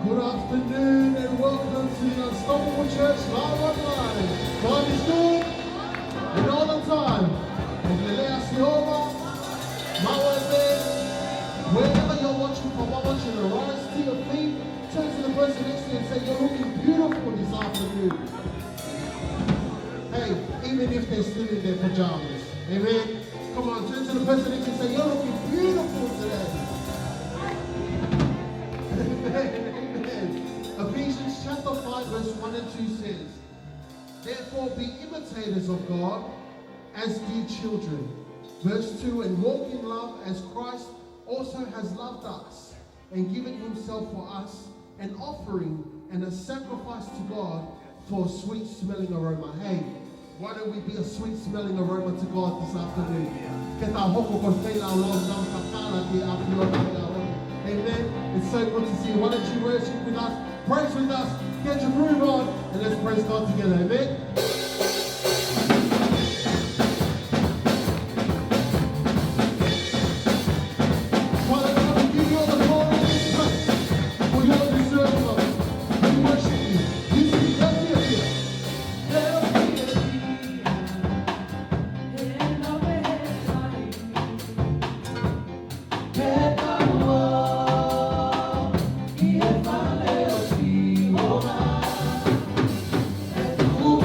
Good afternoon and welcome to the Unstoppable Church live online. God is good and all the time. Wherever you're watching from, I want you to rise to your feet, turn to the person next to you and say, you're looking beautiful this afternoon. Hey, even if they're still in their pajamas. Amen. Come on, turn to the person next to you and say, you're looking beautiful today. Amen. Ephesians chapter 5 verse 1 and 2 says, therefore be imitators of God as dear children. Verse 2, and walk in love as Christ also has loved us and given himself for us, an offering and a sacrifice to God for a sweet smelling aroma. Hey, why don't we be a sweet smelling aroma to God this afternoon? Amen. It's so good to see you. Why don't you worship with us, praise with us, get your groove on, and let's praise God together. Amen. Oh,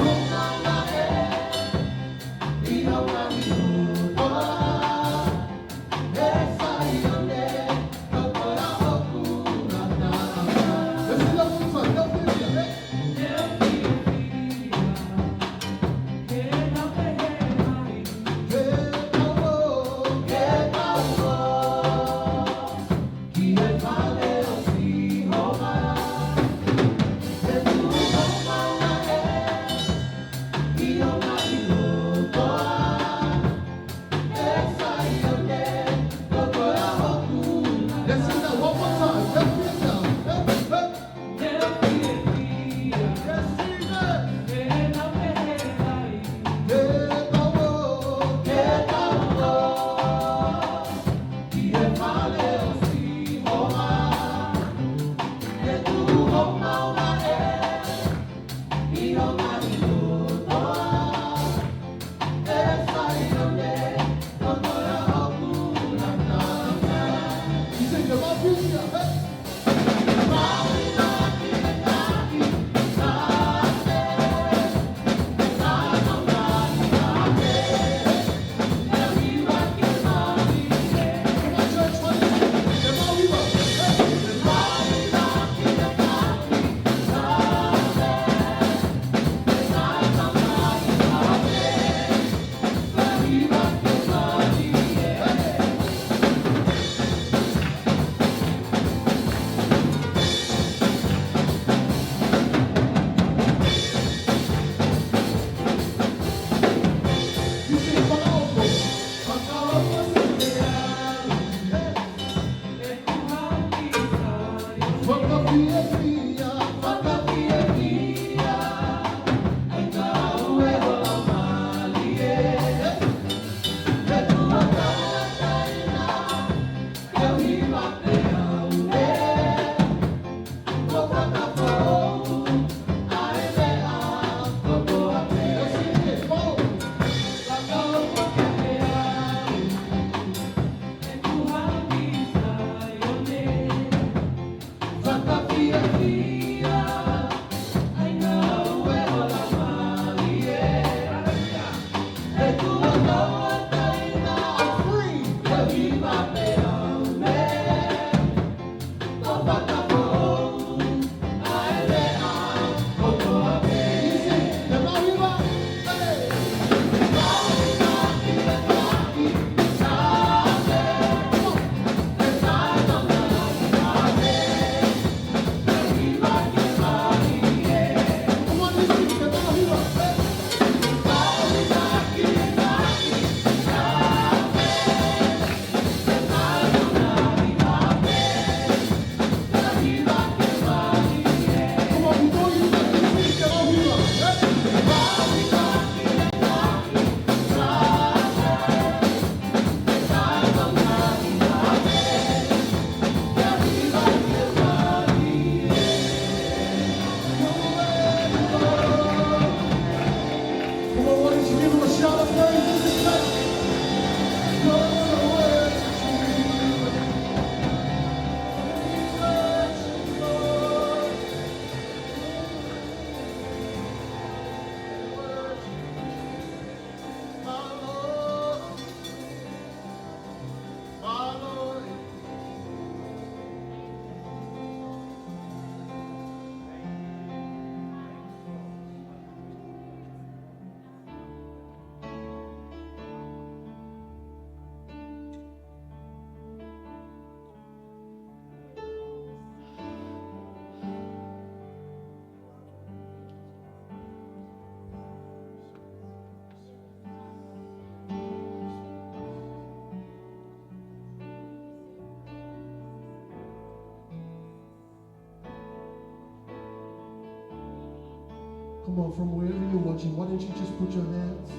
Come on, from wherever you're watching, why don't you just put your hands,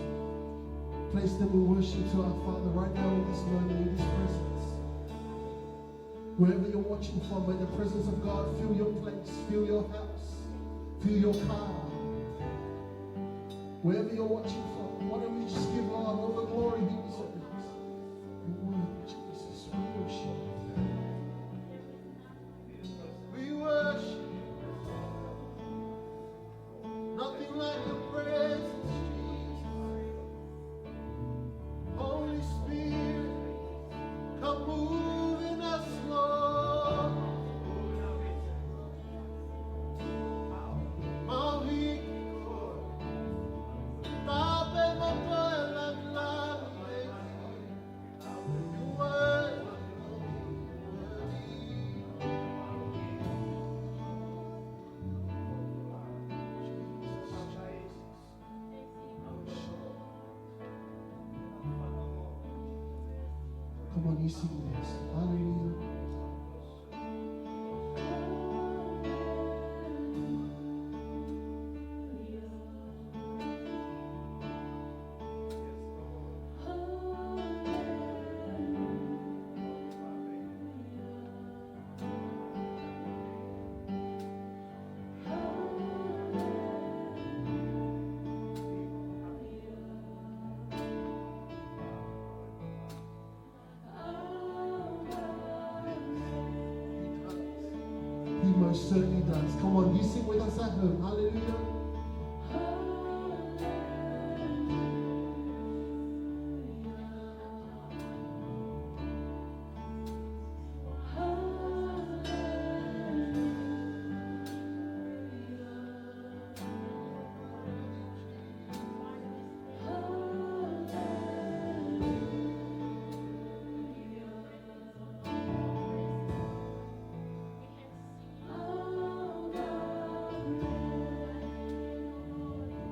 place them in worship to our Father right now in this moment, in this presence. Wherever you're watching from, may the presence of God fill your place, fill your house, fill your car. Wherever you're watching from, why don't we just give God all the glory He deserves? Jesus, we worship. We worship. Nothing like your presence, Jesus. Holy Spirit, come move in us, Lord. Maui, tape mo koelang lahi. You were Come on, you sing this. Hallelujah. He most certainly does. Come on, you sing with us at home. Hallelujah.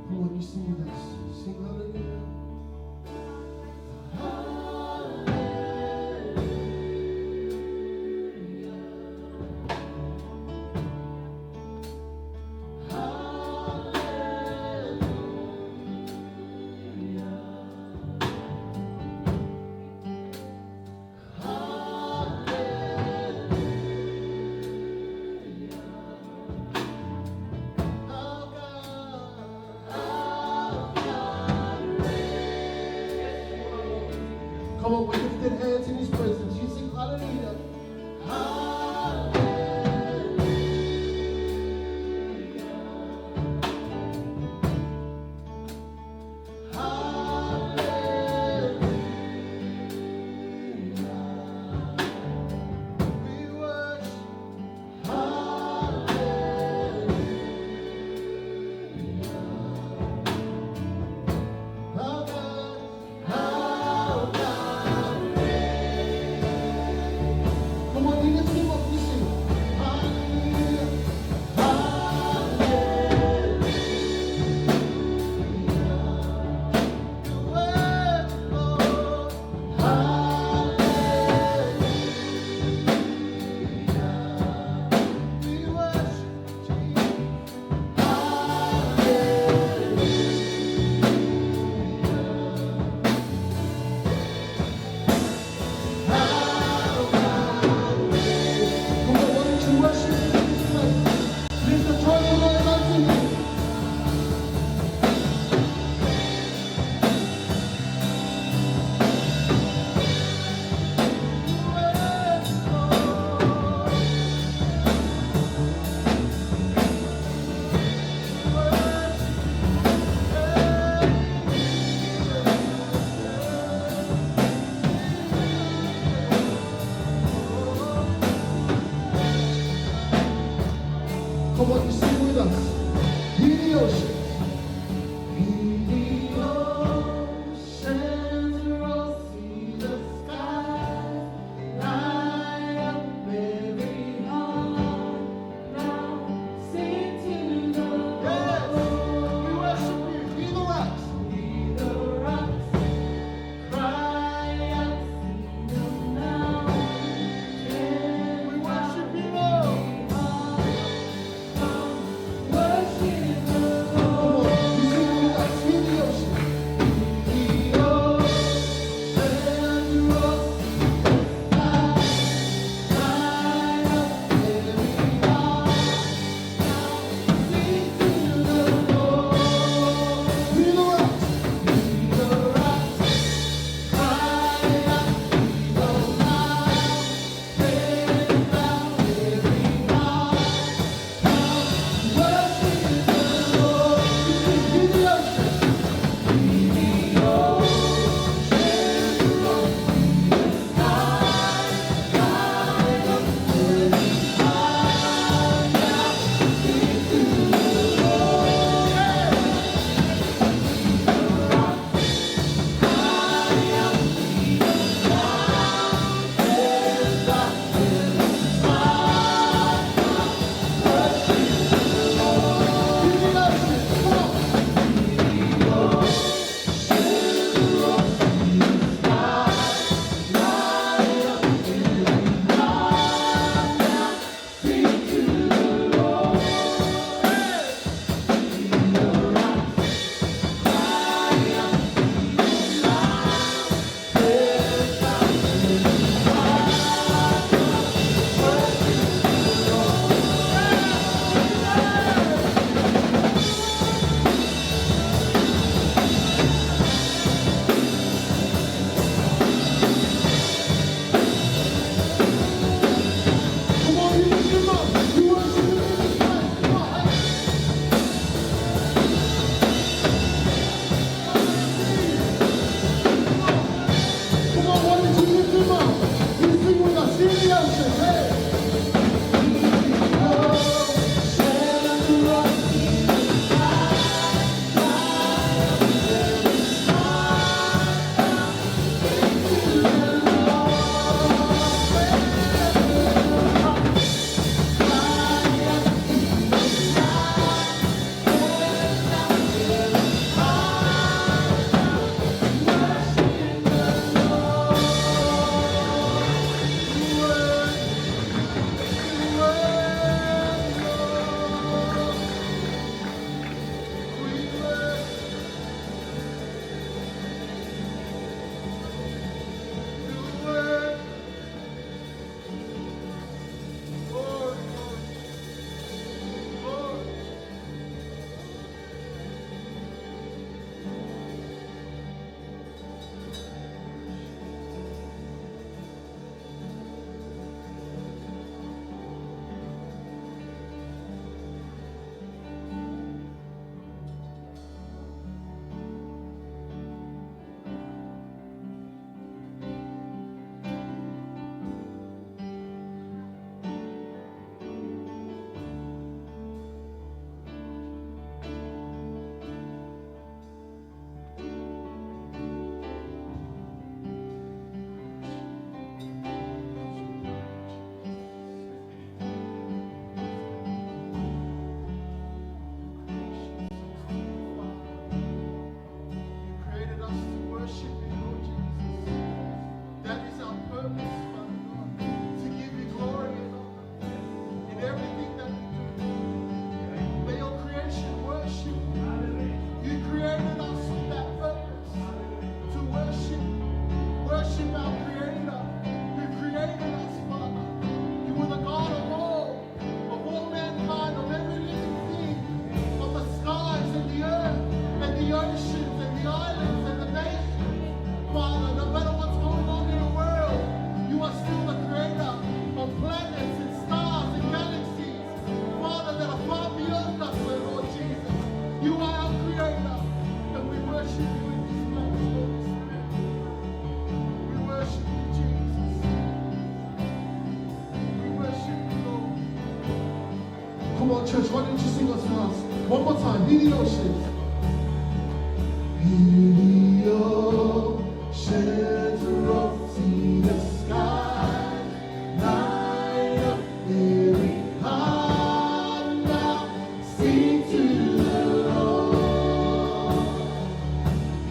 Come on, you sing with us. Sing hallelujah. Come on, with lifted hands in His presence. You sing hallelujah. Come on, you sing with us. Hear the ocean. Hear the oceans roll, see the sky light up every heart. Now sing to the Lord. Yes, we worship you. Hear the rocks. Hear the rocks cry out, sing them now. Yeah, we worship you, Lord. Worship the Lord. church, why don't you sing us last? One more time. Hear the oceans. Hear the oceans roll, see the sky light up, every heart now sing to the Lord.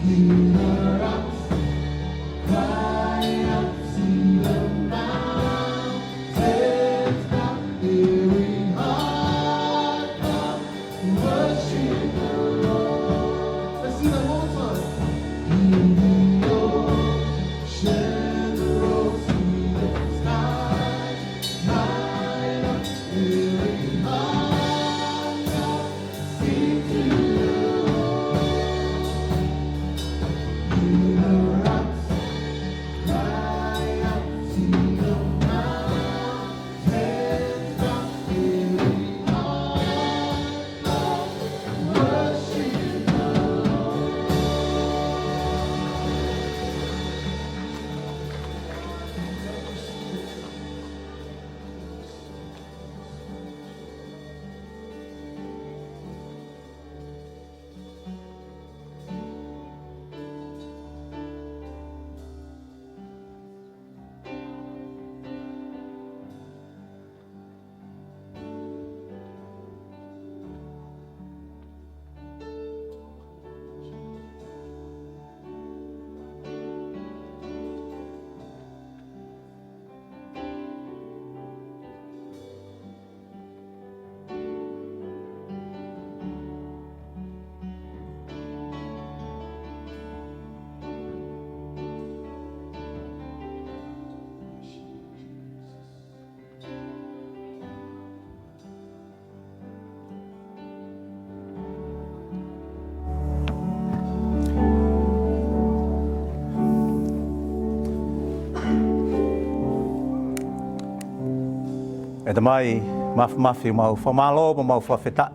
Hear the rocks cry out, see the mountains bow, every heart now worship the Lord. Let's sing that one more time. Hear the ocean roll, see the sky light up, every heart now sing to the Lord. Hear the rocks cry out, see the mountains bow, every heart now worship the Lord. E te mai mafi mau whamalo mau whawhetai.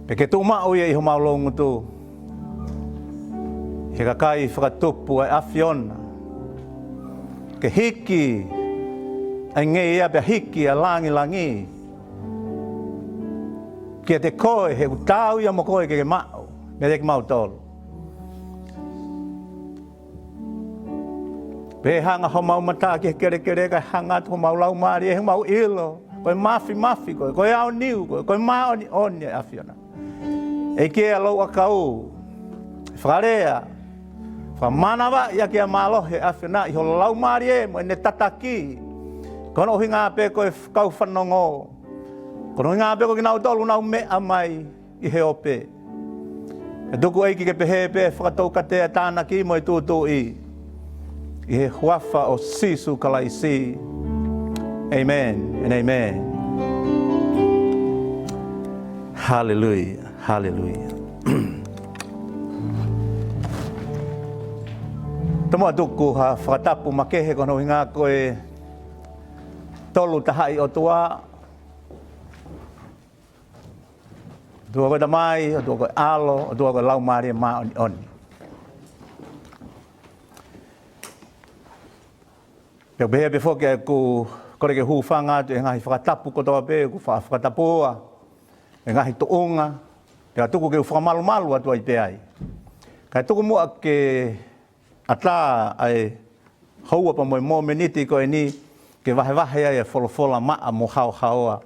Pe ke tū mao ia iho maulongu tū. He ka kai whakatupu ai awhiona. Ke hiki ai nge ia pe hiki a langi. Kia te koe he utau ia mo koe ke mao. Me te ke mau tolu. Pe hanga ho mau mata ke kere ka hanga ho mau lau mari e mau ilo. Koe mafi koe au niu koe mao ni oni afiona. E ke alo akau. Whakarea. Whamanawa ia ke malo he afiona i ho lau mari e mo ne tataki. Kono hinga pe koe kau whanongo. Kono hinga pe koe ki nau tolu nau mea mai i he ope. E tuku eiki ke pehe pe whakatau katea tāna ki mo i tūtū i. I he huafa o sisu kalaisi. Amen and amen. Hallelujah, hallelujah. Tomoa tuku ha whakatapu makehe kono hinga koe tolu tahai o tua. Tua koe tamai, o tua koe alo, o tua koe laumari ma oni. Pea behe before ke ku kore ke hu whanga tu e ngahi whakatapu kotoa pe ku whakatapua e ngahi tuunga pea tuku ke whakamalu atu ai pe ai. Kai tuku mua ke ata ai haua pa moe mō meniti koe ni ke wahe ai e wholofola maa mo haoa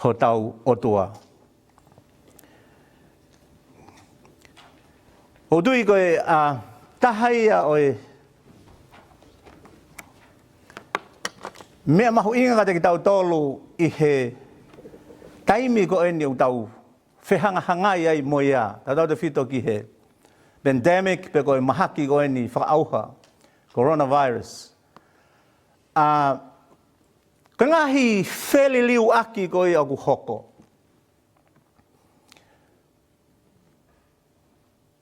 ho tau otua. O tui koe a tahaia oe mea mahu inga ka te ki tau tolu i he taimi ko eni u tau whehanga hangai ai mo ia. Tau te whito ki he pandemic pe koe mahaki ko eni whakaauha, coronavirus. Ka ngahi wheli liu aki ko i aku hoko.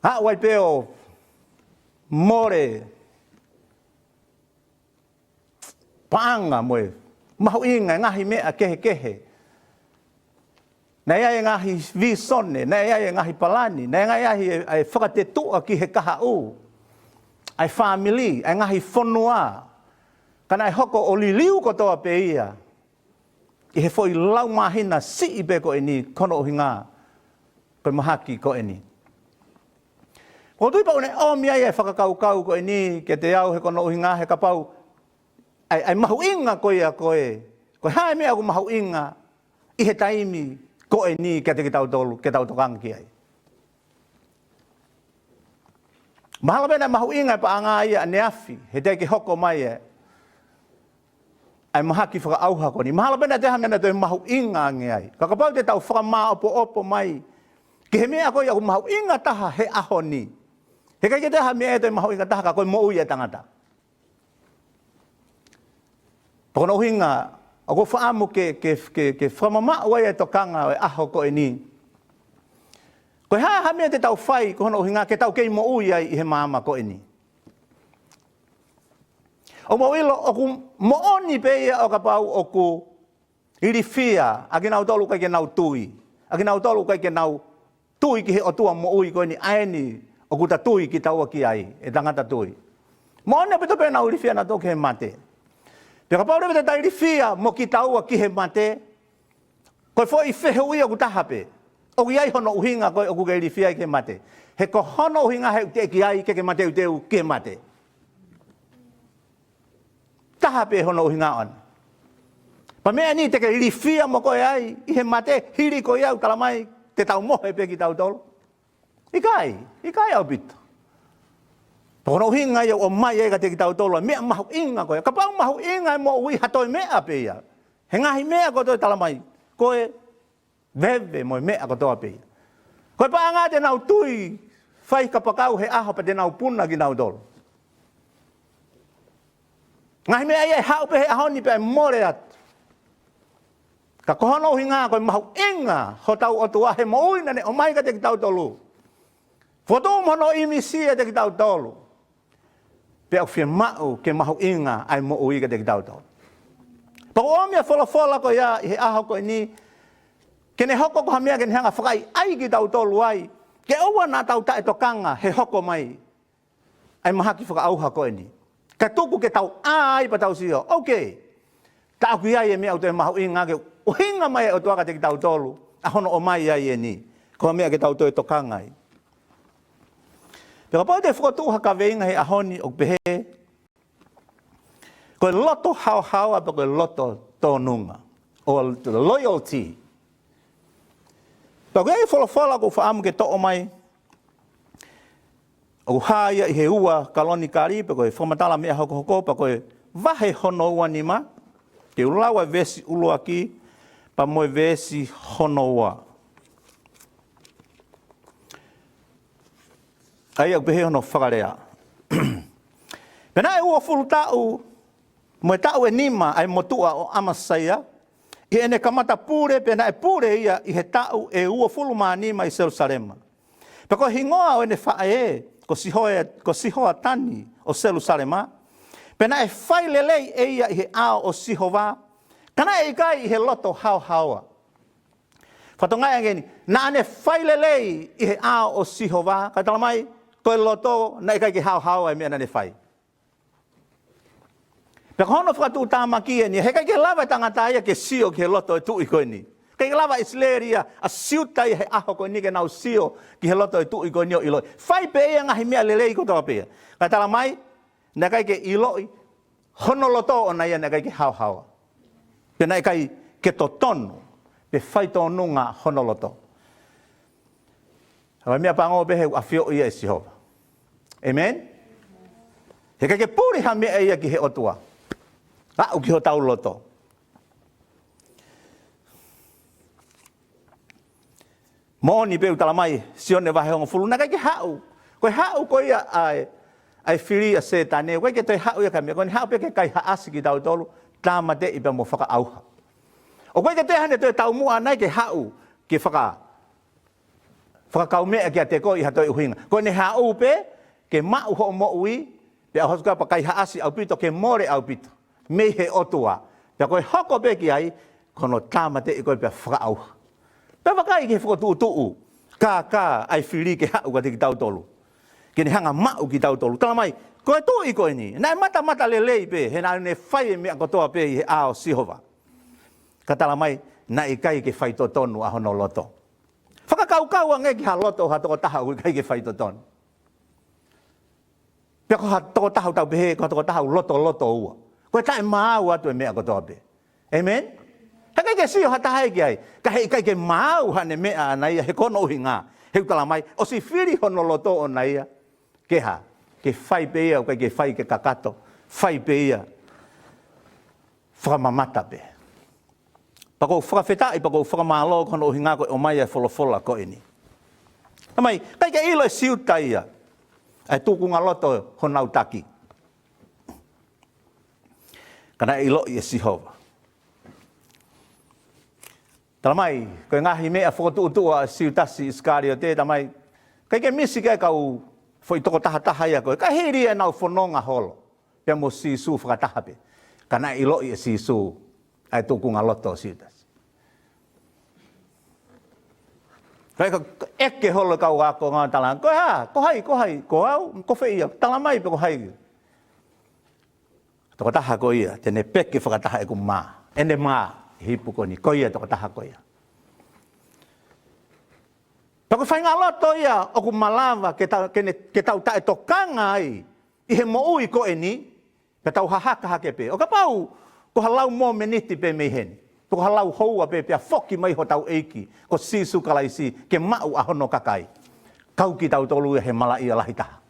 Wai peo more paanga moe, mahu inga ngahi mea kehe. Nei ai ngahi visone, nei ai ngahi palani, nei ai ai whakatetua ki he kaha u. Ai family, ai ngahi whanua. Kana e hoko o li liu ko toa pe ia. I he foi lau mahina si i pe ko e ni kono o hinga. Koe mahaki ko e ni. Ko tui pa une o mia e whakakau ko e ni ke te au he kono o hinga he kapau. Ai mahu inga koe a koe. Koe hae mea ku mahu inga i he taimi ko e ni ke te ki tau tolu, ke tau tokanga ki ai. Mahala pena mahu inga pa anga ia neafi, he te ki hoko mai e. Ai mahaki whakaauha ko ni. Mahala pena te hangana te mahu inga nge ai. Kakapau te tau whakamaa opo mai. Ki he mea koe aku mahu inga taha he aho ni. He kai ke te ha mea e te mahu inga taha ka koe mo ui e tangata. Pakono hinga, ako whaamu ke whamama wai e tokanga e aho ko e ni. Koe ha mea te tau whai, ko hono hinga ke tau kei mo ui ai i he maama ko e ni. O mo ilo, oku mo oni pe ia o ka pau oku irifia, a ke nau tolu kai ke nau tui. A ke nau tolu kai ke nau tui ki he o tua mo ui ko e ni aeni oku ta tui ki taua ki ai, e tangata tui. Mo oni apito pe nau irifia na toke he mate. Pe ka pau rebe te irifia mo ki taua ki he mate, koe fo i whehe ui oku tahape. Oku iai hono uhinga koe oku ke irifia ki he mate. He ko hono uhinga he ute ki ai ke mate uteu ki he mate. Taha pe hono uhinga on. Pa mea ni te ke irifia mo koe ai, i he mate, hiri koe au talamai, te tau mohe pe ki tau tolo. Ikai au pito. Pa hono uhinga iau o mai ega te ki tau tolo, mea mahu inga koe. Ka pau mahu inga mo ui hatoi mea pe ia. He ngahi mea koe toi talamai, koe veve mo mea koe toa pe ia. Koe pa anga te nau tui, whai ka pakau he aho pa te nau puna ki nau tolo. Ngahi mea ia hau pe he ahoni pe more atu. Ka kohono hinga koe mahu inga ho tau o tua he mo uina ne o mai ka te ki tau tolu. Foto mono imisia te ki tau tolu. Pe au fia mau ke mahu inga ai mo ui ka te ki tau tolu. Pa o mea fola ko ia i he aho ko ni ke ne hoko ko hamea ke ne hanga whakai ai ki tau tolu ai. Ke oua nā tau tae tokanga he hoko mai. Ai mahaki whakaauha ko ni. Ka tuku ke tau ai pa tau sio. Okay. Ta aku ia e mea o te mahu inga ke o hinga mai o tuaka te ki tau tolu. A hono o mai ai e ni. Ko mea ke tau toi tokanga ai. Peka pau te whakatuha ka veinga he ahoni o pehe. Koe loto hao pa koe loto tōnunga. O loyalty. Pa koe e whala ko whaamu ke to'o mai. O haia i he ua kaloni kari, pa koe whamatala mea hoko, pa koe vahe hono ua ni ma. Ke ulawa vesi ulu aki, pa moe vesi hono ua. Ai au pehe hono whakarea. Pena e ua fulu tau, moe tau e nima ai motua o Amasaia, i ene kamata pure, pena e pure ia i he tau e ua fulu maa nima i Jerusalema. Pa koe hingoa o ene whae ko sihoa tani o Jerusalema, pena e whai lelei e ia i he ao o Sihova, kana e kai i he loto hao. Whatonga e ngeni, na ane whai lelei i he ao o Sihova, kai talamai, koe loto na e kai ki hao e mea nane whai. Peka hono whakatu tāmaki e ni, he kai ke lava tangata ia ke sio ki he loto e tui koe ni. Kai ke lava isleria, a siuta i he aho koe ni ke nau sio ki he loto e tui koe ni o iloi. Whai pe ea ngahi mea lelei ko toa pea. Kai talamai, na kai ke iloi, hono loto o na ia na kai ke hao. Pe na kai ke to tonu, pe whai tonu ngā hono loto. Hawa mea pango pehe a whio ia e Sihova. Amen? He kai ke puri ha mea ia ki he otua. Au ki ho tau loto. Mōni peu talamai, Sione wahe hongo fulu, na kai ke hau. Koe hau ko ia ai whiri a se tane, koe ke toi hau ia kamea, koe ni hau pe ke kai haasi ki tau tolu, tāma te ipa mo whakaauha. O koe ke te hane toi tau mua nai ke hau ki whakakau mea ki a te koe i hatoi uhinga. Koe ni hau pe, ke mau ho mo ui, pe au hosuka pa kai haasi au pito, ke more au pito. Mei he otua. Pea koe hoko pe ki ai, kono tāma te i koe pia whakaauha. Pea wakai ki he whakatuutuu. Ka ai whiri ke hau ka te ki tau tolu. Ke ni hanga mau ki tau tolu. Tala mai, Ko tu I ko ni. Na mata le pe he na ne fai me ko to pe he ao Sihova. Katala mai na I kai ke fai to tonu a hono loto. Whakakau nge ki ha loto ha toko taha ui kai ke whai to tonu. Pea ko ha toko taha tau pehe ko toko taha loto ua. Ko tae mau atu e mea ko toa pe. Amen? He kai ke sio ha taha ki ai. Ka hei kai ke mau ha ne mea anai he kono uhi ngā. He utala mai o si whiri hono loto o naia. Ke ha. Ke whai pe ia o kai ke whai ke kakato. Whai pe ia. Whakamamata pe. Pako whakawhetai, pako whakamalo kono uhi ngā koe o mai e wholofola ko ini. Tamai, kai ke ilo e siuta ia. Ai tūku ngā loto honau taki. Kana ilo I e Sihova. Tamai, koe ngahi mea whakotuutua siutasi iskario te, tamai, kai ke misi kai kau whoi toko taha ia koe, kai hiri e nau whanonga holo. Pea mo sisu whakataha pe. Kana ilo I e sisu. Ai tūku ngā loto siutas. Kai ka eke holo kau ako ngā talang. Ko hai, ko au, ko whai ia. Talamai pe ko hai. Toko taha ko ia, tene peke whakataha e ku mā. Ene mā, hipu ko ni, ko ia toko taha ko ia. Pako whai ngā loto ia, o ku malawa ke tau tae tokanga ai. I he mo ui ko e ni, pe tau hahaka hake pe. O ka pau, ko halau mo meniti pe mei hen. Ko halau houa pe pia foki mai ho tau eiki. Ko sisu kalaisi ke mau ahono kakai. Kau ki tau tolu he mala ia lahi taha.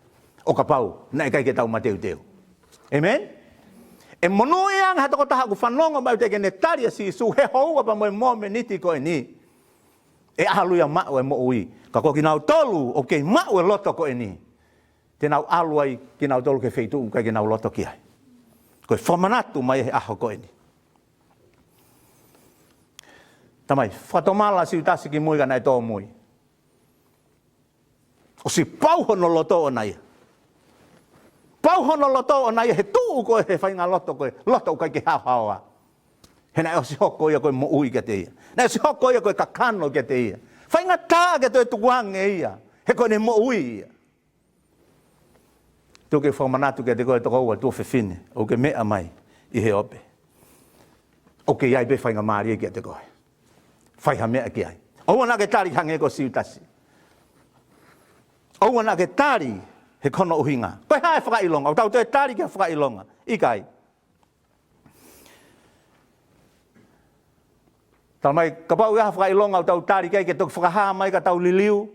O ka pau, na e kai ke tau mateu teu. Amen? E monu iang ha toko taha ku whanonga mai te ke ne taria sisu he houa pa mo meniti ko e ni. E ahalu ia mau e mo ui. Ka ko ki nau tolu o ke mau e loto ko e ni. Te nau alu ai ki nau tolu ke feitu kai ke nau loto ki ai. Koe whamanatu mai he aho koe ni. Tamai, whatomala si utasi ki mui ka nai tō mui. O si pauhono loto o nai. Pauhono loto o nai he tuu koe he whainga loto koe. Loto kai ke hao. He nai o si hoko ia koe mo ui ke te ia. Nai o si hoko ia koe kakano ke te ia. Whainga tā ke toi tukuange ia. He koe ne mo ui ia. Tuke whamanatu ke te koe toko ua tō whiwhine, o ke mea mai I he ope. O ke iai pe whainga maari ke te koe. Whaiha mea ki ai. O wana ke tari hange ko siutasi. O wana ke tari he kono uhinga. Koe hae whakailonga, o tau te tari ke whakailonga. Ikai. Tau mai, ka pau ia whakailonga o tau tari ke toku whakahaa mai ka tau liliu.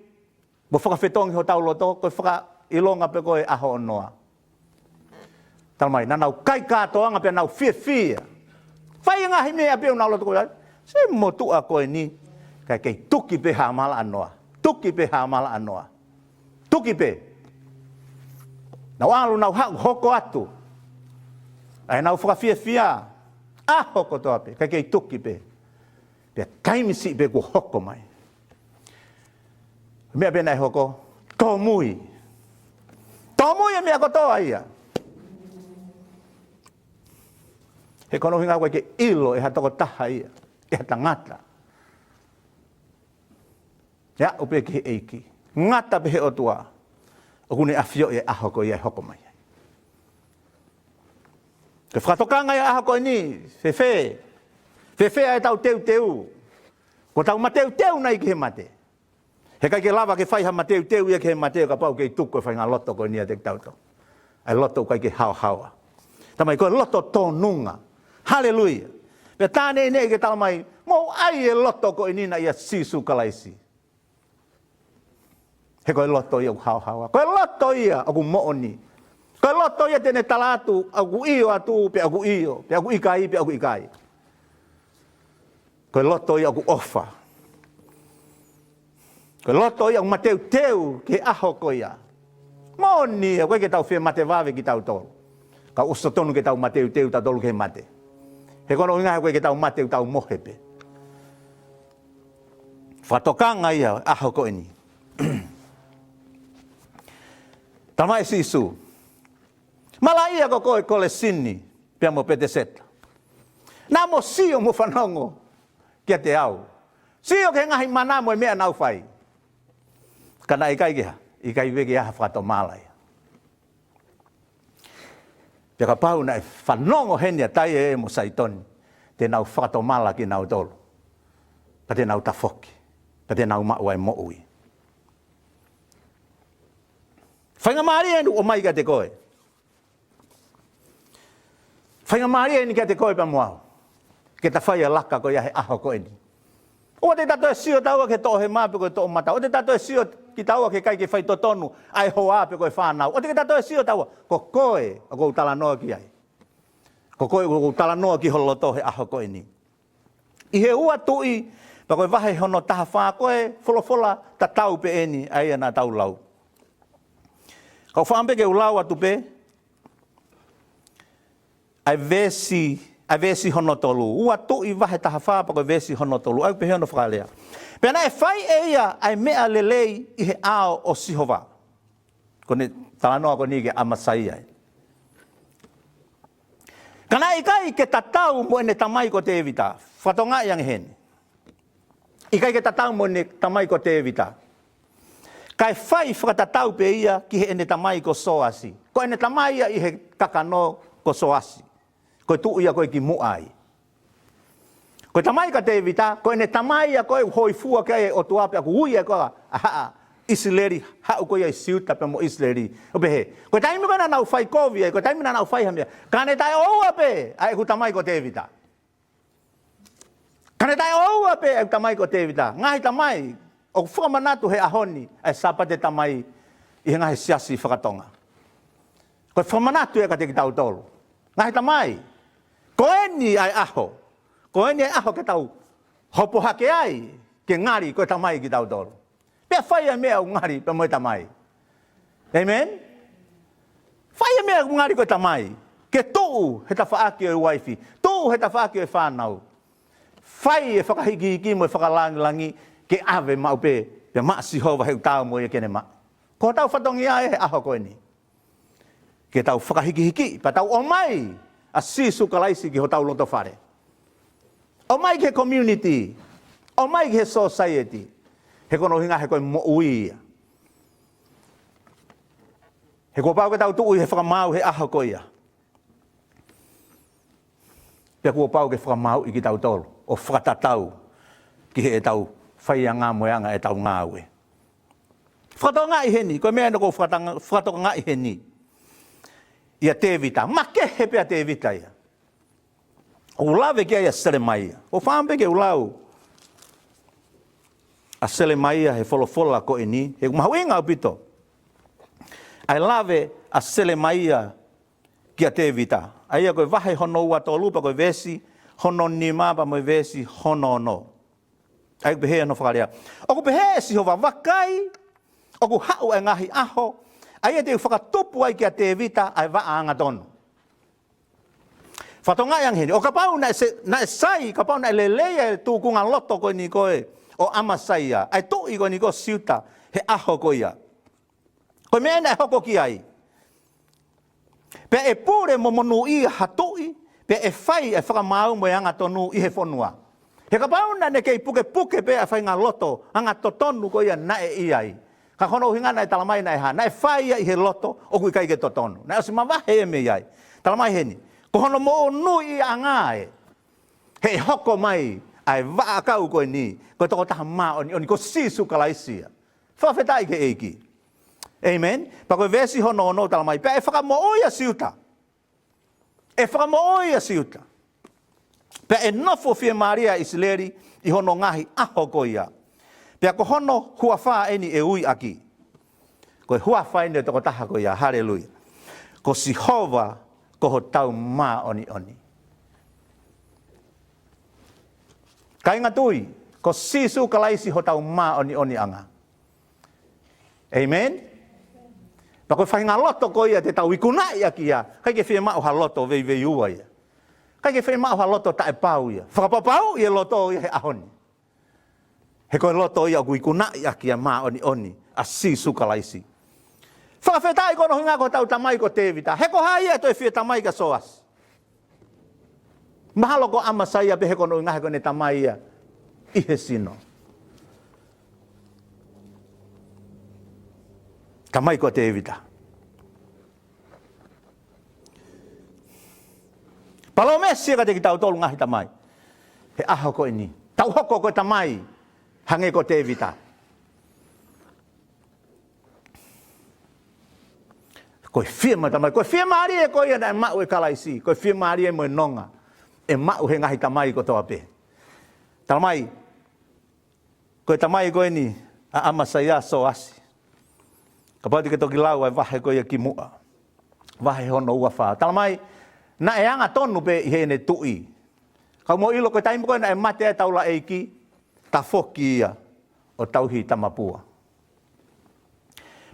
Mo whakawhetongi ho tau loto, koe ilonga pe koe aho noa. Talmai, na nau kai kātoanga pe nau fia. Whai ngahi mea pe unau loto koe. Se motua koe ni. Kai kei tuki pe hamala anoa. Tuki pe hamala anoa. Tuki pe. Nau alu nau hoko atu. Ai nau whakafia. Hoko toa pe. Kai kei tuki pe. Pe kaimisi pe ku hoko mai. Mea pe nai hoko. Tō mui. Tōmu ia mea kotoa ia. He kono hinga koe ke ilo e ha toko taha ia. E ha tangata. Ia upe ki he eiki. Ngata pe he otua. O kune awhio e aho koe ia hoko mai. Ke whakatokanga ia aho koe ni. Fefe. Fefe ai tau teu. Ko tau mateu nai ki he mate. He kai ke lava ke whaiha mateu ia ke he mateu ka pau ke tuko e whai ngā loto koe nia te tauto. Ai loto kai ke hawa. Tamai koe loto tōnunga. Hallelujah. Pea tāne nei ke tala mai, mo ai e loto koe nina ia sisu kalaisi. He koe loto ia ku hawa. Koe loto ia aku mooni. Koe loto ia tene talatu, aku iyo atu, pe aku iyo. Pe aku ikai. Koe loto ia aku ofa. Koe loto ia mateu teu ke aho koe ia. Moni, koe ke tau whea mate wawe ki tau tolu. Ka uso tonu ke tau mateu teu tau tolu ke mate. He kono inga koe ke tau mateu tau mohepe. Whatokanga ia aho koe ni. Tamai sisu. Mala ia ko koe kole sini, pia mo pete seta. Nā mo sio mo whanongo kia te au. Sio ke ngahi mana mo e mea nau whai. Kana ikai wege aha whato malai. Pia ka pau na whanongo henia tai e mo saitoni. Te nau whakatomala ki nau tolu. Pa te nau tafoki. Pa te nau maua e mo ui. Whainga maari enu o mai ka te koe. Whainga maari enu ka te koe pa moao. Ke ta whaia laka ko ia he aho koe ni. O te tato e sio taua ke tohe mape koe to'o mata. O te tato e sio ki taua ke kai ke whai totonu ai hoa pe koe whanau. O te tato e sio taua ko koe a kou tala noa ki ai. Ko koe ko tala noa ki holoto he aho koe ni. I he ua tui pa koe wahe hono taha wha koe wholofola ta tau pe eni ai ana tau lau. Kau whaampe ke ulau atu pe ai vesi hono tolu. Ua tui wahe taha wha pa koe vesi hono tolu. Au pe hono whakalea. Pena e whai eia ai mea lelei i he ao o sihova. Kone talanoa ko ni ke amasai ai. Kana ikai ke tatau mo ene tamai ko te evita. Whatonga yang hene. Ikai ke tatau mo ene tamai ko te evita. Kai whai whakatatau pe ia ki he ene tamai ko soasi. Ko ene tamai ia i he kakano ko soasi. Ko tu ia koe ki muai. Ko tamai ka te evita, ko ene tamai ia koe hoi fua kai o tuape aku ui e koa. Aha, Isleri, hau koe ai siuta pe mo Isleri. Ope he, ko taimi kana nau whai kovia, ko taimi nau whai hamia. Kane tai oua pe, ai ku tamai ko te evita. Kane tai oua pe, ai ku tamai ko te evita. Ngahi tamai, o whamanatu he ahoni, ai sapate tamai, i he ngahi siasi whakatonga. Ko whamanatu e ka te ki tau tolu. Ngahi tamai, ko eni ai aho. Ko eni ai aho ke tau hopo hake ai, ke ngari ko tamai ki tau tolu. Pea whaia mea o ngari pe moe tamai. Amen? Whaia mea o ngari ko tamai. Ke tuu he ta whaaki o waifi. Tuu he ta whaaki o whanau. Whai e whakahiki mo e whakalangi ke ave mau pe. Pe maa sihova heu tau mo e kene maa. Ko tau whatongi ai he aho koe ni. Ke tau whakahiki pa tau o mai. A sisu kalaisi ki ho tau loto whare. O mai ke community. O mai ke society. He kono hinga he koe mo ui. He ko pau ke tau tuu he whakamau he aho koe ia. Pea kua pau ke whakamau i ki tau tolu. O whakatatau ki he e tau whaia ngā moeanga e tau ngā ue. Whakatoa ngā i heni. Koe mea no ko whakatoa ngā i heni. Ia te vita. Ma ke he pea te vita ia. O lawe kia ia sere mai ia. O whaampe ke ulau. A sele mai he folofola ko ini he mahuinga upito ai lave a sele mai ki a te vita ai ko vahe hono wa to lupa ko vesi hono ni ma pa mo vesi hono no ai behe no faria o ko behe si hova vakai o ko hau e ngahi aho ai te whakatupu ai ki a te vita ai va anga tono fatonga yang heni o ka pau na sai ka pau na lelea tu kunga loto ko ni koe o amasaia, ai tu i ko ni ko siuta, he aho ko ia. Ko mea na hoko ki ai. Pe e pure mo monu i hatui, pe e whai e whakamau mo anga tonu i he whonua. He ka pauna ne kei puke pe a whai ngā loto, anga totonu ko ia na e i ai. Ka kono hinga na e talamai na e ha, na e whai ia i he loto, o kui kai ke totonu. Na o si mawahe e me iai. Talamai heni. Ko hono mo o nui i a ngāe. He hoko mai, ai waa kau koe ni, koe toko taha maa oni ko sisu kalaisia. Whawhetai ke eiki. Amen. Pa koe vesi hono ono tala mai. Pea e whakamoia siuta. E whakamoia siuta. Pea e nofo fie Maria Isleri i hono ngahi aho koe ia. Pea ko hono hua wha eni e ui aki. Koe hua wha eni toko taha koe ia. Hallelujah. Ko Sihova ko ho tau maa oni. Kai ngatui, ko sisu kalaisi ho tau maa oni anga. Amen? Pa koe whahinga loto ko ia te tau ikunai aki ia. Kai ke whia mao ha loto vei ua ia. Kai ke whia mao ha loto tae pau ia. Whakapapau ia loto ia he ahoni. He koe loto ia ku ikunai aki ia maa oni. A sisu kalaisi. Whakawhetai kono hinga ko tau tamai ko te vita. He ko hai ia toi whia tamai ka soas. Mahalo ko amasaya pe he kono hinga he kone tamai ia. I he sino. Tamai ko te evita. Palo mesia ka te ki tau tolu ngahi tamai. He aho ko ini. Tau hoko ko tamai. Hange ko te evita. Koe firma tamai. Koe firma ari e koe ana e mau e kalaisi. Koe firma ari e mo e nonga. E mau he ngahi tamai ko toa pe. Tamai. Koe tamai koe ni. A ama saya so asi. Kapati ke toki lau ai wahe koe ki mua. Wahe hono ua wha. Tamai. Na e anga tonu pe i he ne tui. Kau mo ilo koe taimu koe na e mate e taula eiki. Ta foki ia. O tauhi tamapua.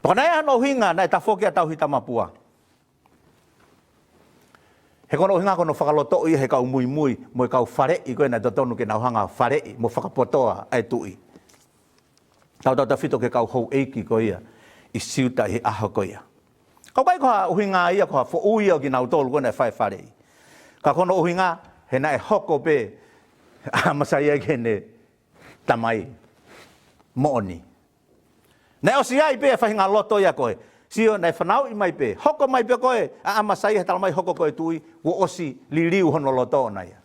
Paka nai ano hinga na e ta foki a tauhi tamapua. He kono hinga kono whakaloto i he kau mui mui. Mo e kau whare i koe na totonu ke nauhanga whare i. Mo whakapotoa e tui. Tau ta whito ke kau hou eiki koe ia. I siuta i aho koe ia. Kau kai koha uhinga ia koha fo ui au ki nau tolu koe na e whai whare i. Ka kono uhinga he na e hoko pe. Masaya ke ne tamai. Mooni. Nei o siai pe whahinga loto ia koe. Sio nei whanau i mai pe. Hoko mai pe koe. A masai he talamai hoko koe tui. Wo osi liriu hono loto ona ia.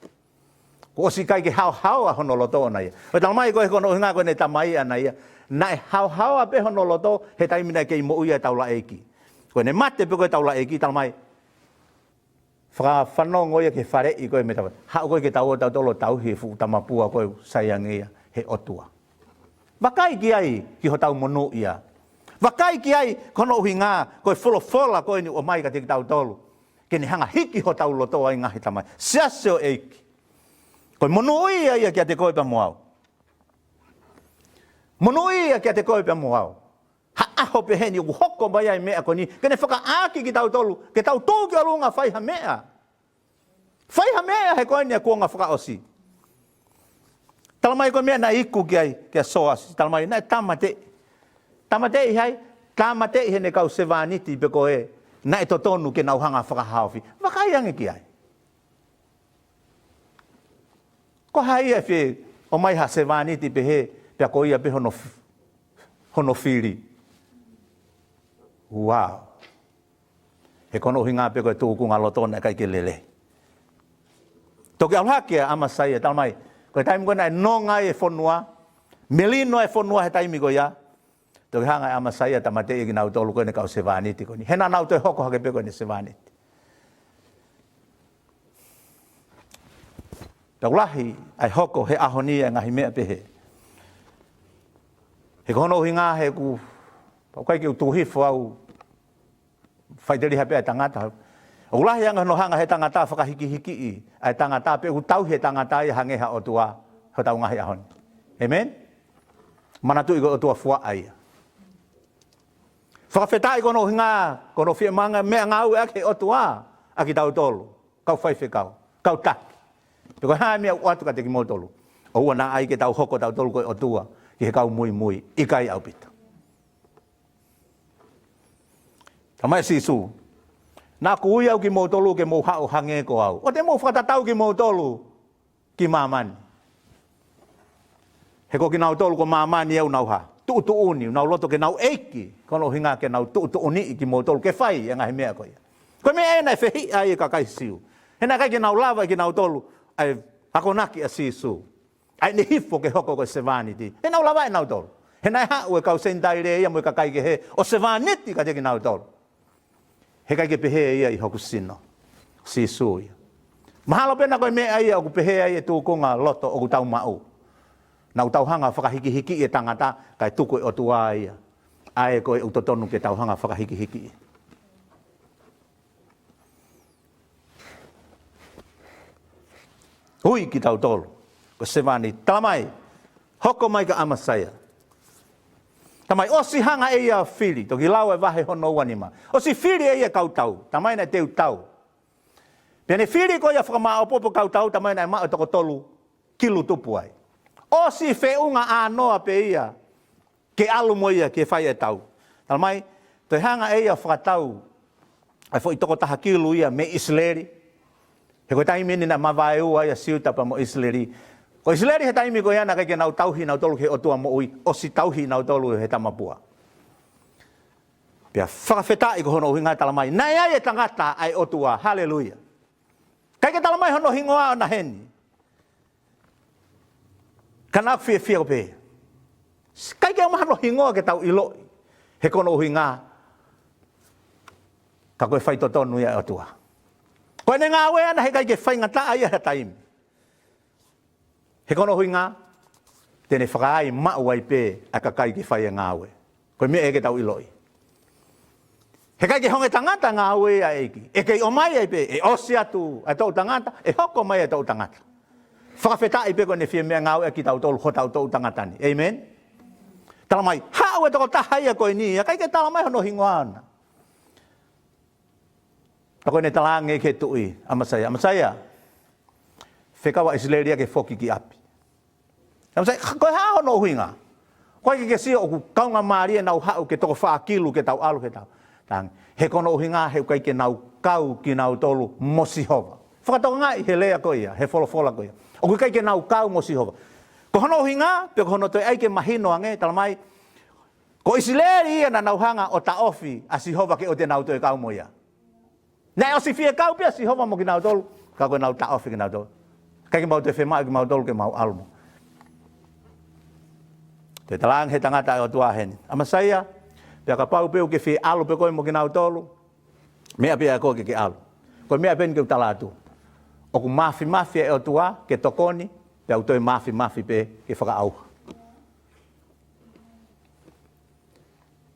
Wo osi kai ke hao hao a hono loto ona ia. O talamai koe kono hinga koe ne tamai ana ia. Nei hao hao a pe hono loto. He taimina ke i mo uia taula eiki. Koe ne mate pe koe taula eiki talamai. Whanongo ia ke whare i koe me tawa. Hao koe ke tau o tau tolo tau he fu tamapua koe sayangia he otua. Wakai ki ai ki ho tau monu ia. Wakai ki ai kono uhi ngā koe wholofola koe ni o mai ka te ki tau tolu. Ke ni hanga hiki ho tau loto ai ngahi tamai. Siaseo eiki. Koe monu ia ia kia te koe pa moau. Monu ia kia te koe pa moau. Ha aho pe heni u hoko mai ai mea koni. Ke ne whaka aki ki tau tolu. Ke tau tō ki alunga whaiha mea. Whaiha mea he koe ni a kuonga whaka osi. Talamai koe mea na iku ki ai kia soasi. Talamai na tamate. Tamate i hai. Tamate i hene kau sevaniti pe koe. Na e totonu ke nauhanga whakahauwhi. Wakai ange ki ai. Ko hai e whi o mai ha sevaniti pe he. Pea ko ia pe hono whiri. Wow. He kono hinga pe koe tūku ngā lotona e kai ke lele. Toki alhakia ama saia talamai. Koe taimi koe nai nonga e whonua. Melino e whonua he taimi koe ia. Toki hanga e ama saia tamate i ki nau tolu koe ne kau sevaniti koe ni. Hena nau toi hoko hake pe koe ne sevaniti. Taulahi ai hoko he ahonia ngahi mea pe he. He kono hinga he ku. Pau kai ki utuhifo au. Whaiteri hape ai tangata. O ulahi anga no hanga he tangata whakahiki-hiki i. Ai tangata pe utau he tangata i hangeha o tua. Ho tau ngahi ahon. Amen? Manatu i ko o tua fua ai. Whakawhetai kono hinga. Kono whia manga mea ngau e ake o tua. Aki tau tolu. Kau whaiwhi kau. Kau taki. Peko haa mea uatu ka te ki mo tolu. O ua na ai ke tau hoko tau tolu koe o tua. Ki he kau mui mui. Ikai au pita. Tamai sisu. Nā ku ui au ki mō tolu ke mō hao hange ko au. O te mō whakatatau ki mō tolu ki māmani. He ko ki nau tolu ko māmani au nau ha. Tu uni, nau loto ke nau eiki. Kono hinga ke nau tu uni ki mō tolu. Ke whai e ngahi mea koia. Koe mea e nai whehi ai e ka kai siu. He nā kai ke nau lava ki nau tolu. Ai hakonaki a sisu. Ai ne hifo ke hoko ko sevaniti. He nau lava e nau tolu. He nai hau e kau sentai rea ia mo e ka kai ke he. O sevaniti ka te ki nau tolu. He kai ke pehe ia i hoku sino. Sisu ia. Mahalo pena koe mea ia o ku pehe ia e tūkunga loto o ku tau mau. Nau tauhanga whakahiki-hiki e tangata kai tuku o tua ia. Ae koe utotonu ke tauhanga whakahiki-hiki ia. Hui ki tau tolu. Ko sevani. Talamai. Hoko mai ka amasaya. Tamai osi hanga e ia whiri, toki lau e wahe hono wanima. Osi whiri e ia kautau, tamai na teu tau. Pene whiri ko ia whakamā opopo kautau, tamai na e maa toko tolu kilu tupu ai. Osi whiunga ānoa pe ia, ke alu mo ia, ke whai e tau. Tamai, toi hanga e ia whakatau, ai fo i toko taha kilu ia me isleri. He koe taimini na mawai ua ia siutapa mo isleri. Ko isleri he taimi ko iana kai ke nau tauhi nau tolu he otua mo ui, osi tauhi nau tolu he tamapua. Pia whakawheta i ko hono uhinga talamai, nai ai e tangata ai otua, haleluia. Kai ke tala mai hono hingoa na heni. Kana fie fie pe. Kai ke ma hono hingoa ke tau ilo. He kono hinga. Ka koe whai tonu ia atua. Koe ne ngā wea na he kai ke whai ngata ai ha taimi. He kono hinga. Tene whakaai mau ai pe a ka kai ke whai ngā we. Koe me e ke tau iloi. He kai ke honge tangata ngā we a eiki. E kei o mai ai pe, e osi atu a tau tangata, e hoko mai a tau tangata. Whakawheta ai pe koe ne whia mea ngā we a ki tau tolu ho tau tangatani. Amen? Tala mai, hao e toko tahai a koe ni, a kai ke tala mai hono hingoa ana. Ta koe ne tala nge ke tui, amasaya. Whekawa Israelia ke whoki ki api. Amasaya, koe hao no huinga. Koe ke sio o ku kaunga maria nau hao ke toko whaakilu ke tau alu ke tau. Tang, he kono uhinga he kai ke nau kau ki nau tolu mosihova. Whakatau ngai he lea ko ia, he wholofola ko ia. O kai ke nau kau mosihova. Ko hono uhinga, pe ko hono toi ai ke mahino ange, talamai, ko isileri ia na nau hanga o ta ofi a sihova ke o te nau toi kau mo ia. Nei o si fia kau pia sihova mo ki nau tolu, ka koe nau ta ofi ki nau tolu. Kai ke mau te whemai ki mau tolu ke mau almo. Te talang he tangata o tua heni. Amasaya, pia ka pau peu ke whi alu pe koe mo ki nau tolu, mea pia koe ke alu. Koe mea pen ke utalatu. O ku mafi e o tua ke tokoni, pia utoi mafi pe ke whakaauha.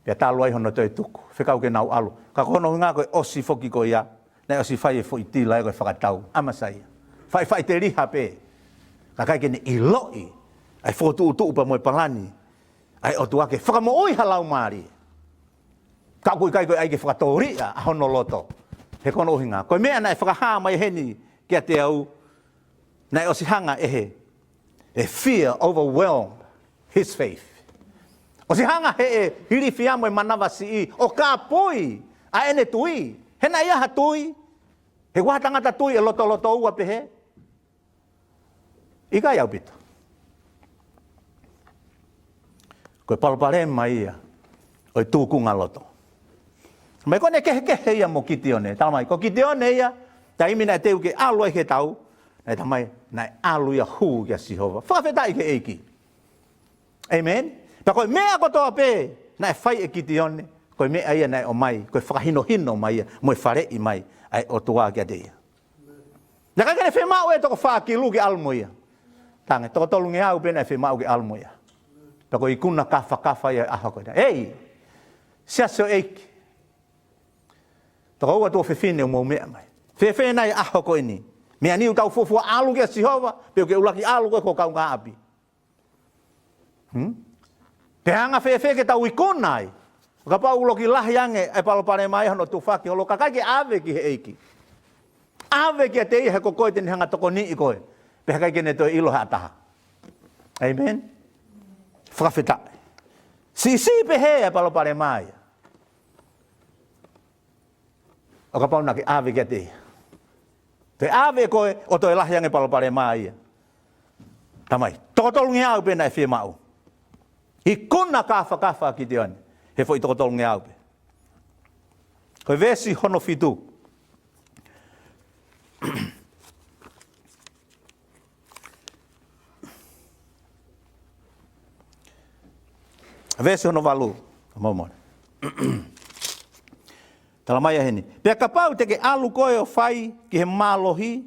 Pia talu ai hono toi tuku, whekau ke nau alu. Ka kono ngā koe osi foki ko ia, nei osi whai e fo itila e koe whakatau. Amasaya. Whai te riha pe. Ka kai ke ne iloi, ai whotu utu upa moe palani, ai o tua ke whakamo oi halau maari. Ka koe kai koe ai ke whakatoria a hono loto. He kono uhinga. Koe mea nai whakaha mai heni kia te au. Nai o si hanga ehe. E fear overwhelm his faith. O si hanga he e hiri fiamo e manawa si i. O ka pui a ene tui. He na iaha tui. He wahatangata tui e loto ua pehe. Ika iau pito. Koe palpare mai ia. O tūkunga loto. Mai kone kehe ia mo kitione. Talamai, ko kitione ia, ta imina e teu ke alu e ke tau, nei tamai, nei alu ia huu kia sihova. Whakawhetai ke eiki. Amen? Pa koe mea kotoa pe, nei whai e kitione, koe mea ia nei o mai, koe whakahino mai ia, moe wharei mai, ai o tua kia te ia. Na kai kene whemau e toko whakilu ke almo ia. Tange, toko tolu nge au pe nei whemau ke almo ia. Pa koe ikuna kafa ia aha koe. Ei, siaso eiki. Toko ua tō whewhine o mō mea mai. Whewhine nai aho koe ni. Mea niu tau fufua alu kia sihova, peo ke ulaki alu koe ko kau ngā api. Te hanga whewhe ke tau ikonai. Ka pau uloki lahi ange e palopare mai hano tu whaki holo. Ka kai ke ave ki he eiki. Ave ki a te iha ko koe teni hanga toko ni i koe. Peha kai ke ne toi ilo ha ataha. Amen? Whakawhetai. Si pehe e palopare mai. O ka pau na ke ave kia te. Te ave koe o toi lahi ange palopare mai. Tamai, tokotolungi au pe nai whie mau. I kuna kafa ki te ane. He fo i tokotolungi au pe. Koe vesi hono fitu. Vesi hono valu. Momone. Tala mai a heni. Pea ka pau te ke alu koe o whai ki he mālohi.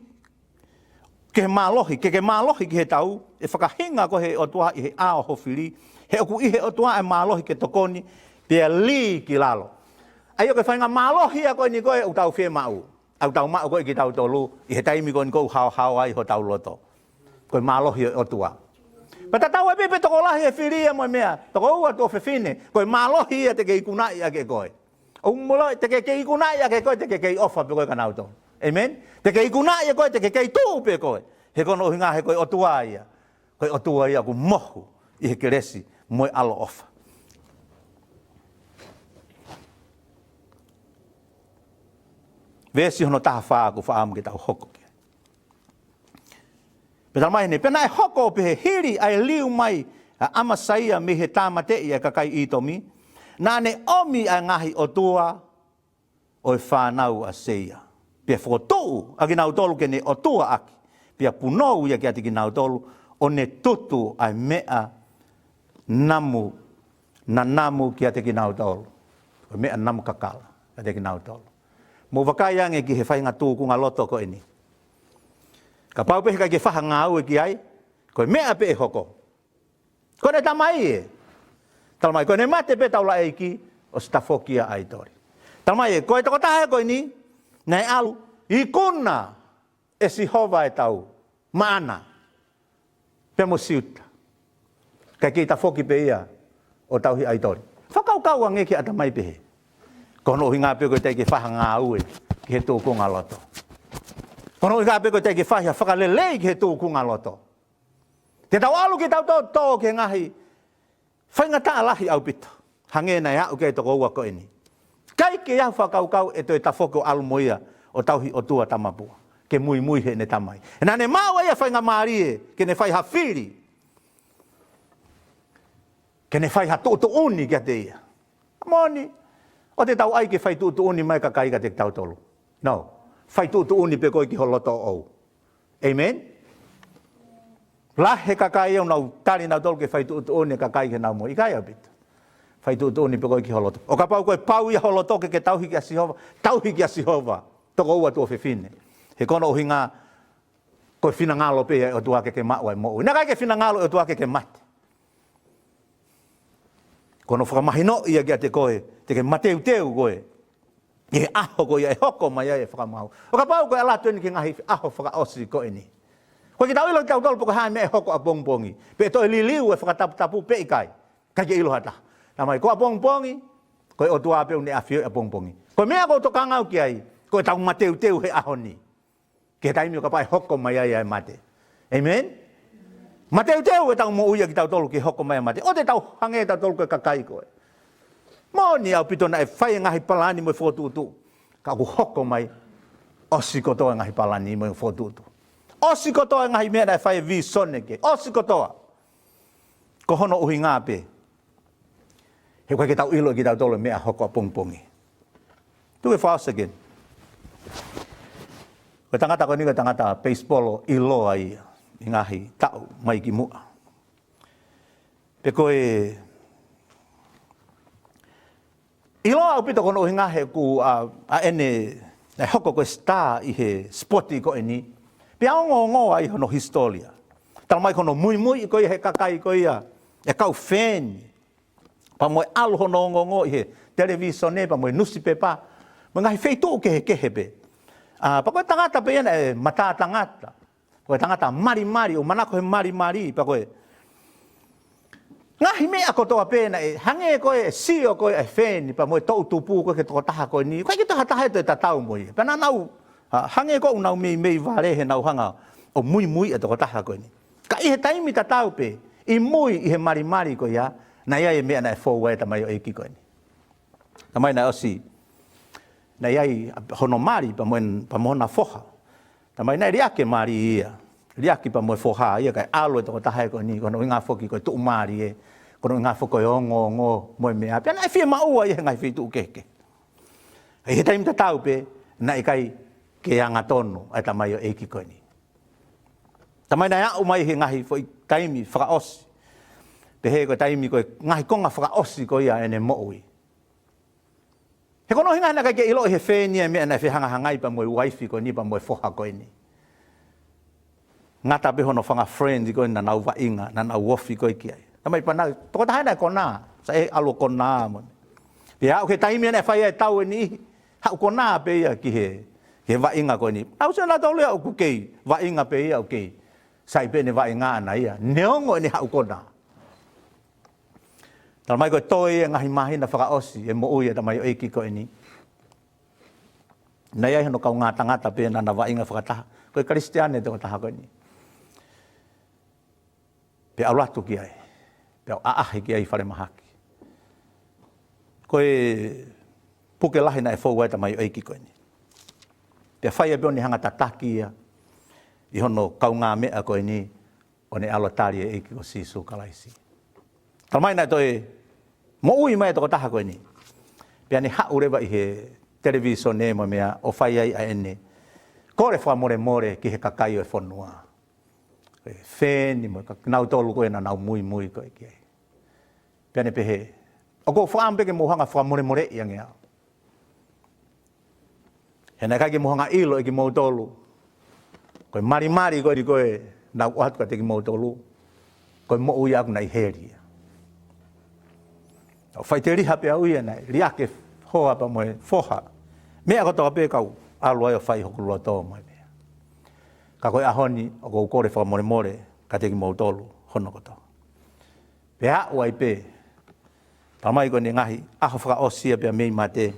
Ke he mālohi ki he tau. E whakahinga ko he o tua i he ao hofiri. He oku i he o tua e mālohi ke tokoni. Pea li ki lalo. Ai o ke whainga mālohi a koe ni koe o tau whie mau. Au tau mau koe ki tau tolu. I he taimi koe ni kou hao ai ho tau loto. Koe mālohi o tua. Pata tau e pipe toko lahi e whiria moe mea. Toko ua tō whewhine. Koe mālohi a te ke ikunai a ke koe. O molo te ke ikunai a ke koe te ke ofa pe koe ka nauto. Amen? Te ke ikunai a koe te ke tū pe koe. He kono hinga he koe otua ia. Koe otua ia ku mohu i he keresi moe alo ofa. Vesi hono taha whaa ku whaamu ke tau hoko ke. Peta mai ne, pena e hoko pe he hiri ai liu mai a amasaia me he tāmate ia kakai itomi. Nā ne omi a ngahi o tua o e whanau a seia. Pia foto agi nau tolu ke ne o tua aki. Pia punou ia ke ati ki nau tolu o ne tutu ai mea namu na namu ki ati ki nau tolu. O mea namu kakala ati ki nau tolu. Mo wakai ange ki he whai ngā tūku ngā loto ko ini. Ka pau pehe ka ke whaha ngā ue ki ai, koe mea pe e hoko. Ko ne tamai e. Talamai, koe ne mate pe taula e ki o stafokia ai tori. Talamai e, koe toko tahe koe ni, nei alu, i kuna e si hova e tau, maana, pe mo siuta. Kai ki ta foki pe ia o tau hi ai tori. Whakau ange ki atamai pehe. Kono hi ngā pe koe te ke whaha ngā ue ki he tūku ngā loto. Kono hi ngā pe koe te ke whahia whakalelei ki he tūku ngā loto. Te tau alu ki tau tō ke ngahi, whainga tā lahi au pito. Hange nei au ke toko ua ko ini. Kai ke iau whakau e toi tawhoko alu moia o tauhi o tua tamapua. Ke mui he ne tamai. E nā ne māua ia whainga mārie, ke ne whai hawhiri. Ke ne whai ha tōto uni kia te ia. Moni, o te tau ai ke whai tōto uni mai ka kai ka te tau tolu. No, whai tōto uni pe koe ki holoto au. Amen? Lahe ka kai au nau tari nau tolu ke whai tōto uni ka kai ke nau mo. I kai au pita. Whai tōto uni pe koe ki holoto. O ka pau koe pau ia holoto ke tauhi ki a Sihova. Tauhi ki a Sihova. Toko ua tua whiwhine. He kono uhi ngā koe whina ngalo pe o tua ke maua e mo ui. Nā kai ke whina ngalo o tua ke mate. Kono whakamahino ia kia te koe, te ke mateu teu koe. I he aho koe, e hoko mai e whakamau. O ka pau koe ala tueni ki ngahi aho whakaosi koe ni. Koe ki tau ilo ki tau tolu poka hae me e hoko a pongpongi. Pe toi liliu e whakatapu pe i kai. Kai ke ilo hata. Nā mai, koe a pongpongi, koe o tua apeu ne a whio a pongpongi. Koe mea koe toka ngau ki ai, koe tau mateu teu he aho ni. Ke taimi o ka pai hoko mai ai mate. Amen? Mateu teu e tau mo uia ki tau tolu ki hoko mai mate. O te tau hange tau tolu ki kakai koe. Moni au pito na e whai ngahi palani mo e whotutu. Ka ku hoko mai, osi kotoa ngahi palani mo e whotutu. Osi kotoa ngahi mea na e whai vi soneke. Osi kotoa. Ko hono uhi ngā pe. He koe ki tau ilo ki tau tolu mea hoko a pongpongi. Tu e whaos again. Ko tangata ko ni ko tangata baseball iloa ia. I ngahi tau mai ki mua. Pe koe iloa au pito kono uhi ngahe ku a ene hoko koe star i he sporti ko eni. Pe au ngō ai hono historia. Tala mai kono mui koe he kakai koe ia. E kau fan. Pa moe alu hono ngō i he televisione, pa moe nusipepa. Ma ngahi feitu ke he kehepe. Pa koe tangata pe ena e mata tangata. Koe tangata mari, o manako he mari, pa koe. Ngahi mea kotoa pēna e hange koe e sio koe e whēni, pa moe tau tupu koe ke toko taha koe ni. Koe ki taha taha e toi tatau moe. Pa nā nau, hange koe unau mei vare he nau hanga o mui e toko taha koe ni. Ka i he taimi tatau pe, i mui i he mari koe ia, na ia e mea na e fōua e tamai o eiki koe ni. Tamai na osi, na iai hono mari pa moe na foha. Tamai na riake mari ia. Riaki pa moe foha ia kai alo e toko taha e koe ni. Kono inga foki koe tuu mari e. Kono inga foki koe ongo moe mea. Pia na e fia maua ia ngai fitu keke. Hei he taimi tatau pe, na i kai ke anga tonu ai tamai o eiki koe ni. Tamai na iau mai he ngahi foi taimi whakaosi. Pe he koe taimi koe ngahi konga whakaosi koe ia ene moui. He kono hinga hana kai ke ilo he whēni e mea na e hangai pa moe waifi koe ni pa moe foha koe ni. Ngata pe hono whanga friends koe na nau wainga, na nau wofi koe ki ai. Tamai pa nā, toko tahai nai kona, sa e alo kona mo. Pe hau ke taimi ane whai e tau e ni, hau kona pe ia ki he wainga koe ni. Au se nā tau lea au kukei, wainga pe ia au kei. Sai pe ne wainga ana ia, neongo e ni hau kona. Tamai koe toi e ngahi mahi na whakaosi e mo ui e tamai o eiki koe ni. Nei ai hono kau ngā tangata pe na wainga whakataha. Koe Kristiane te o taha koe ni. Pe au latu ki ai. Pe au aahi ki ai whare mahaki. Koe puke lahi na e whau ta mai o eiki koe ni. Pe whai e peoni hanga tataki ia. I hono kau ngā mea koe ni. O ne alotari e eiki ko sisu kalaisi. Talmai nai toi mo ui mai toko taha koe ni. Pe ane hau rewa i he televisione mo mea o whai ai a ene. Kore wha more ki he kakai e whanua. Whēni mo, ka nau tolu koe na nau mui koe ki ei. Pēne pehe. O ko whaambeke mohanga wha more i ange au. Hena kai ki mohanga ilo e ki mau tolu. Koe mari koe koe nau atu ka te ki mau tolu. Koe mo ui aku nei heri. O whai te riha pe au ia nei, riake hoa pa moe foha. Mea kotoa pe kau, alu ai o whai hoku loa tō moe mea. Ka koe ahoni, o kou kore wha more, ka te ki mau tolu, hono kotoa. Pe hau ai pe, tamai koe ne ngahi, aho whaka osia pe a mei mate.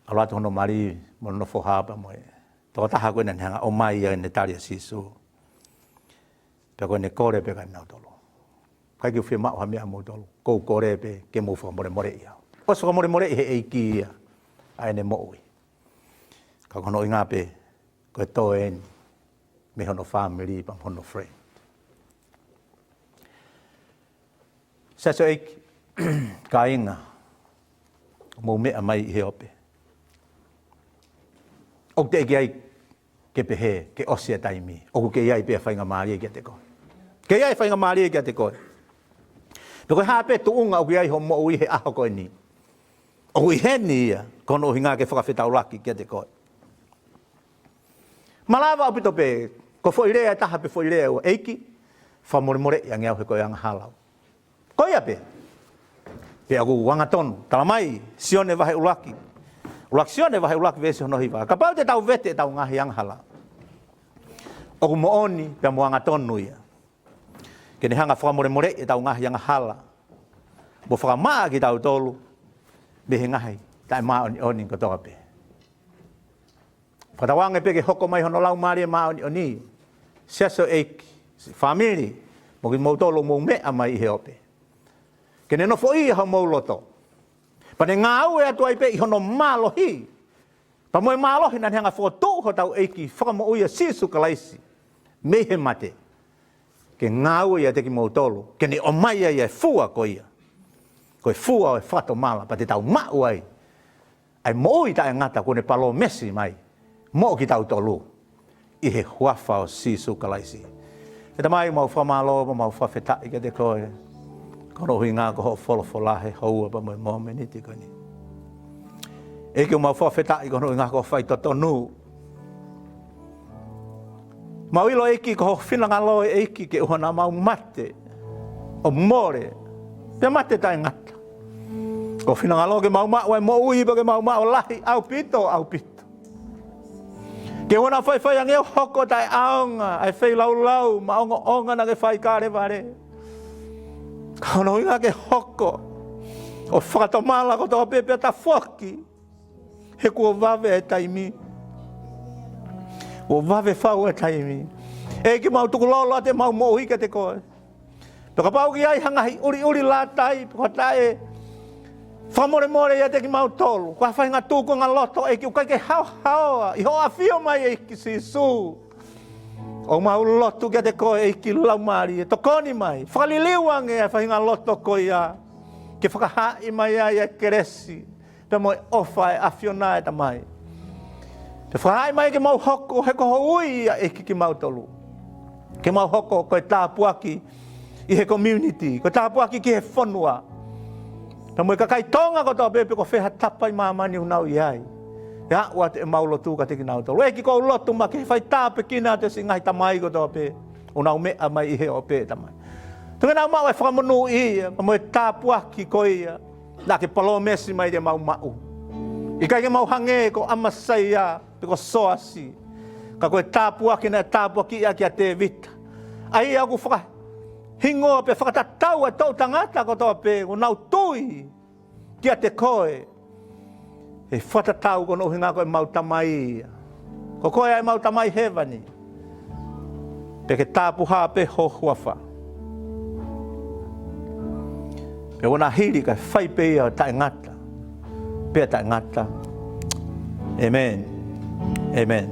Alu atu hono mari, mono no foha pa moe. Toko taha koe nani hanga, o mai ia ne taria sisu. Pe koe ne kore pe kai mau tolu. Kai ki uwhia mao ha mea mau tolu. Kou kore pe ke mau wha more ia. Oso ka more i he eiki ia. Ai ne mo ui. Ka kono i ngā pe. Koe tō eni. Me hono family pa hono friend. Saso eiki. Ka inga. Mou mea mai i he ope. O te eki ai. Ke pehe. Ke osia taimi. Oku ke iai pe a whainga maari e kia te koe. Ke iai whainga maari e kia te koe. Pero koe hape tu unga o ki ai ho mo ui he aho koe ni. O i he ni ia, kono hi ngā ke whakawhetau laki kia te koe. Malawa au pito pe, ko fo irea e taha pe fo irea ua eiki, wha more i angeau he koe anga halau. Koe ia pe, pe aku wanga tonu, talamai, Sione wahe ulaki. Ulaki Sione wahe ulaki vesi hono hiwa. Ka pau te tau vete e tau ngahi anga halau. Oku mo oni, pe mo wanga tonu ia. Ke ne hanga whakamore e tau ngahi anga hala. Bo whakamaa ki tau tolu, behe ngahi, tai maa oni katoa pe. Whatawange pe ke hoko mai hono lau maari e maa oni. Seso eiki, family, mo ki mau tolu mou mea mai i he ope. Ke ne nofo i hau mou loto. Pa ne ngā au e atu ai pe i hono mālohi. Pa moe mālohi nani hanga whakatū ho tau eiki, whakamo uia sisu kalaisi. Mehe mate. Ke ngāu ia te ki mau tolu, ke ne o mai ia e fua ko ia. Ko e fua o e whato mala, pa te tau mau ai. Ai mo i tae ngata ko ne palo mesi mai, mo ki tau tolu. I he huafa o sisu kalaisi. E ta mai mau whamalo, mau whawhetai ke te koe. Kono hui ngā ko ho wholofolahe, houa pa moe moe meniti koni. E ki mau whawhetai kono hui ngā ko whaitotonu. Mau ilo eiki ko whinanga loe eiki ke uhana mau mate o more. Pia mate tai ngata. Ko whinanga loe ke mau mao e mo ui pa ke mau mao lahi au pito. Ke wana whai angeo hoko tai aonga ai whai lau maonga onga na ke whai kare ware. Kono inga ke hoko o whakatomala ko tō pepe ta whoki. He kua wawe e taimi. O wawe whau e taimi. E ki mau tuku lolo te mau mo hika te koe. Toka pau ki ai hangahi uri la tai. Toka tae whamore ia te ki mau tolu. Kua whai ngā tūku ngā loto e ki ukai ke hau. I hoa whio mai e ki sisu. O mau lotu kia te koe e ki laumari. E tokoni mai. Whakaliliwange e whai ngā loto koe ia. Ke whakahai mai ai e keresi. Pe moe ofa e awhiona e ta mai. Te whahai mai ke mau hoko, he koho ui e ki mau tolu. Ke mau hoko koe tāpuaki i he community, koe tāpuaki ki he whanua. Ta moe kakai tonga ko tō pepe ko wheha tapai māmani unau i ai. E haua te mau lotu ka te ki nau tolu. E ki kou lotu ma ke whai tāpe kina te si ngai tamai ko tō pe. Unau mea mai i he o pe tamai. Tunga nau mau e whakamonu i ia, ka moe tāpuaki koe ia. Nā ke palo mesi mai te mau mau. I kai ke mau hange ko amasai ia. Ko soasi. Ka koe tāpuaki na tāpuaki ia ki a te vita. Ai aku whaka hingoa pe whakatatau e tau tangata ko toa pe o nau tui ki a te koe. E whatatau ko nohi ngā koe mau tamai ia. Ko koe ai mau tamai hewani. Pe ke tāpuha pe ho huafa. Pe wana hiri ka whai pe ia tae ngata. Pe tae ngata. Amen. Amen.